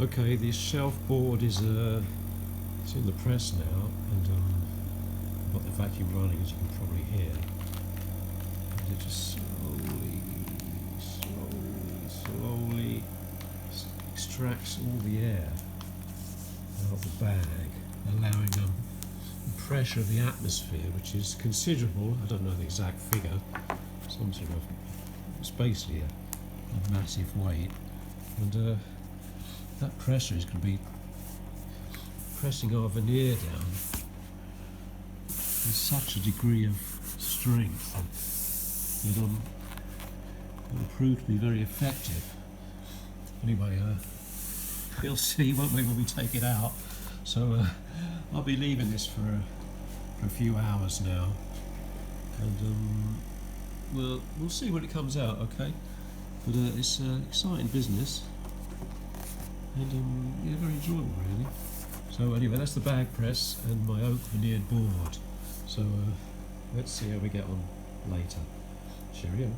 Okay, the shelf board is it's in the press now, and I've got the vacuum running, as you can probably hear. And it just slowly extracts all the air out of the bag, allowing the pressure of the atmosphere, which is considerable. I don't know the exact figure. Some sort of, it's basically a massive weight, and that pressure is going to be pressing our veneer down with such a degree of strength that it will prove to be very effective. Anyway, we'll see, won't we, when we take it out. So I'll be leaving this for a few hours now, and we'll see when it comes out, okay? But it's exciting business, and yeah, very enjoyable really. So anyway, that's the Bagpress and my oak veneered board. So let's see how we get on later. Cheerio.